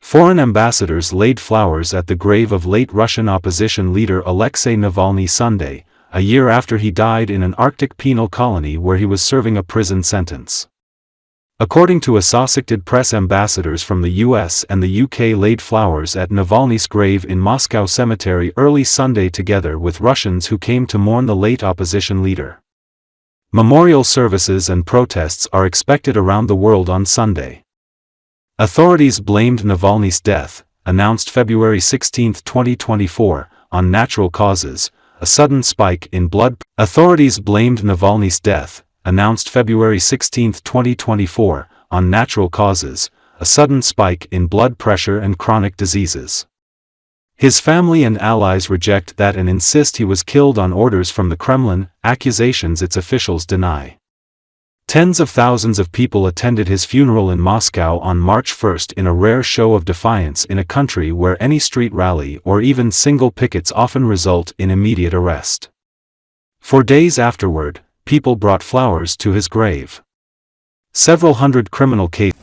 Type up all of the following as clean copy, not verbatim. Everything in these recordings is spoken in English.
Foreign ambassadors laid flowers at the grave of late Russian opposition leader Alexey Navalny Sunday, a year after he died in an Arctic penal colony where he was serving a prison sentence. According to Assosicted Press, ambassadors from the US and the UK laid flowers at Navalny's grave in Moscow cemetery early Sunday together with Russians who came to mourn the late opposition leader. Memorial services and protests are expected around the world on Sunday. Authorities blamed Navalny's death, announced February 16, 2024, on natural causes, a sudden spike in blood. Authorities blamed Navalny's death, announced February 16, 2024, on natural causes, a sudden spike in blood pressure and chronic diseases. His family and allies reject that and insist he was killed on orders from the Kremlin, accusations its officials deny. Tens of thousands of people attended his funeral in Moscow on March 1 in a rare show of defiance in a country where any street rally or even single pickets often result in immediate arrest. For days afterward, people brought flowers to his grave. Several hundred criminal cases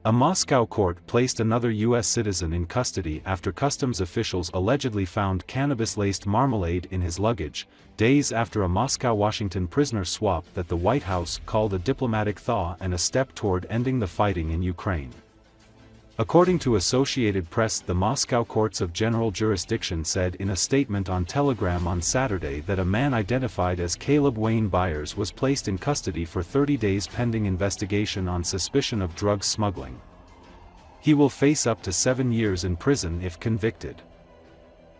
A Moscow court placed another U.S. citizen in custody after customs officials allegedly found cannabis-laced marmalade in his luggage, days after a Moscow-Washington prisoner swap that the White House called a diplomatic thaw and a step toward ending the fighting in Ukraine. According to Associated Press, the Moscow Courts of General Jurisdiction said in a statement on Telegram on Saturday that a man identified as Caleb Wayne Byers was placed in custody for 30 days pending investigation on suspicion of drug smuggling. He will face up to 7 years in prison if convicted.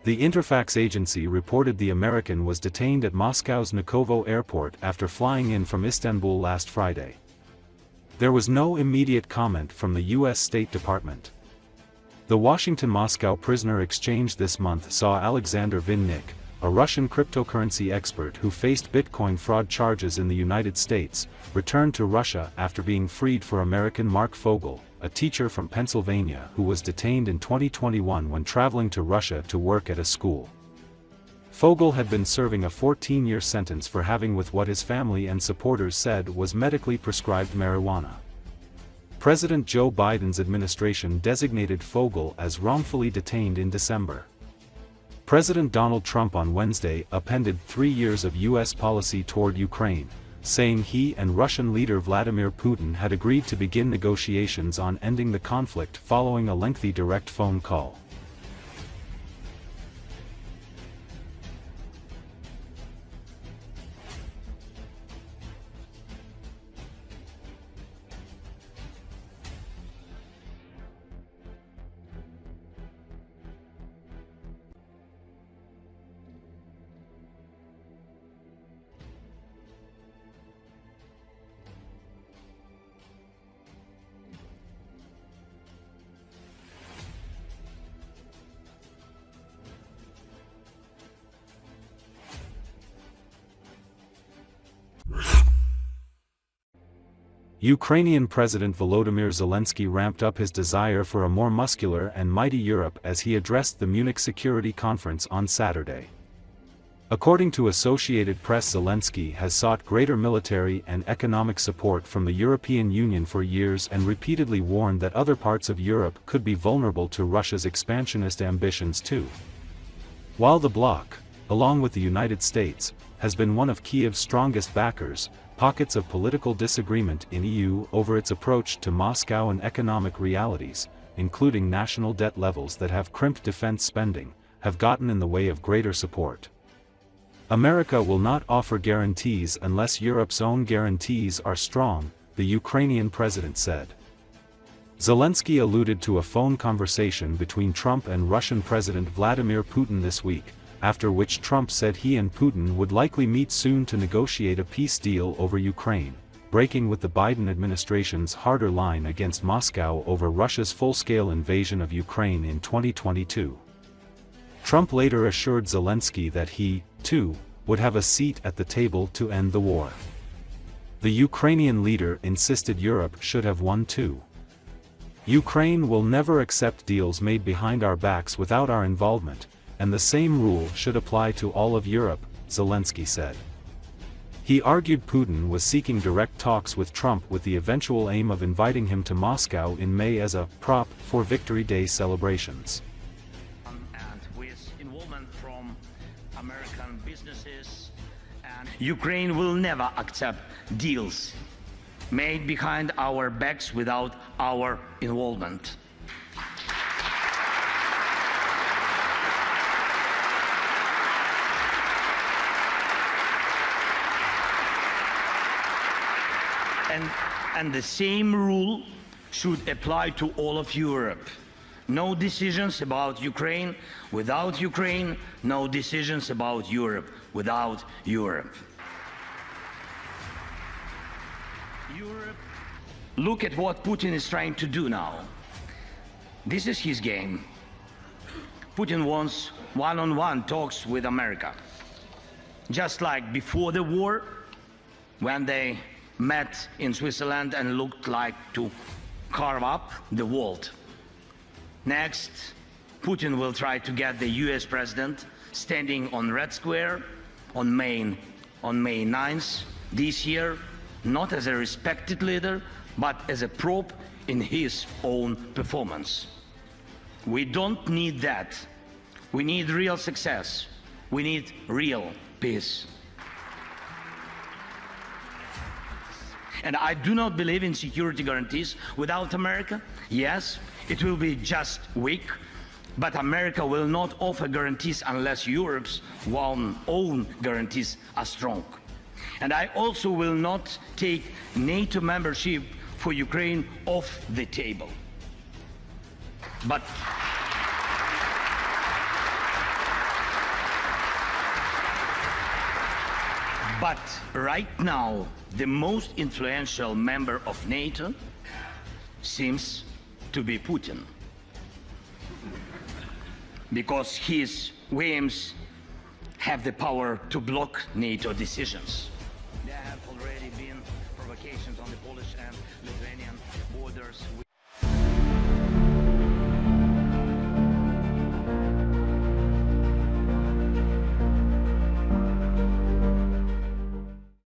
The Interfax agency reported the American was detained at Moscow's Vnukovo airport after flying in from Istanbul last Friday. There was no immediate comment from the U.S. State Department. The Washington-Moscow prisoner exchange this month saw Alexander Vinnik, a Russian cryptocurrency expert who faced Bitcoin fraud charges in the United States, return to Russia after being freed for American Mark Fogel, a teacher from Pennsylvania who was detained in 2021 when traveling to Russia to work at a school. Fogel had been serving a 14-year sentence for having with what his family and supporters said was medically prescribed marijuana. President Joe Biden's administration designated Fogel as wrongfully detained in December. President Donald Trump on Wednesday appended 3 years of U.S. policy toward Ukraine, saying he and Russian leader Vladimir Putin had agreed to begin negotiations on ending the conflict following a lengthy direct phone call. Ukrainian President Volodymyr Zelensky ramped up his desire for a more muscular and mighty Europe as he addressed the Munich Security Conference on Saturday. According to Associated Press, Zelensky has sought greater military and economic support from the European Union for years and repeatedly warned that other parts of Europe could be vulnerable to Russia's expansionist ambitions too. While the bloc, along with the United States, has been one of Kiev's strongest backers, pockets of political disagreement in EU over its approach to Moscow and economic realities, including national debt levels that have crimped defense spending, have gotten in the way of greater support. America will not offer guarantees unless Europe's own guarantees are strong, the Ukrainian president said. Zelensky alluded to a phone conversation between Trump and Russian President Vladimir Putin this week, after which Trump said he and Putin would likely meet soon to negotiate a peace deal over Ukraine, breaking with the Biden administration's harder line against Moscow over Russia's full-scale invasion of Ukraine in 2022. Trump later assured Zelensky that he, too, would have a seat at the table to end the war. The Ukrainian leader insisted Europe should have won too. Ukraine will never accept deals made behind our backs without our involvement, and the same rule should apply to all of Europe, Zelensky said. He argued Putin was seeking direct talks with Trump with the eventual aim of inviting him to Moscow in May as a prop for Victory Day celebrations. American businesses, and Ukraine will never accept deals made behind our backs without our involvement. And the same rule should apply to all of Europe. No decisions about Ukraine without Ukraine, no decisions about Europe without Europe. Look at what Putin is trying to do now. This is his game. Putin wants one-on-one talks with America. Just like before the war, when they met in Switzerland and looked like to carve up the world. Next, Putin will try to get the US president standing on Red Square on May 9th this year, not as a respected leader, but as a prop in his own performance. We don't need that. We need real success. We need real peace. And I do not believe in security guarantees without America. Yes, it will be just weak, but America will not offer guarantees unless Europe's own guarantees are strong. And I also will not take NATO membership for Ukraine off the table. But right now, the most influential member of NATO seems to be Putin, because his whims have the power to block NATO decisions. There have already been provocations on the Polish and Lithuanian borders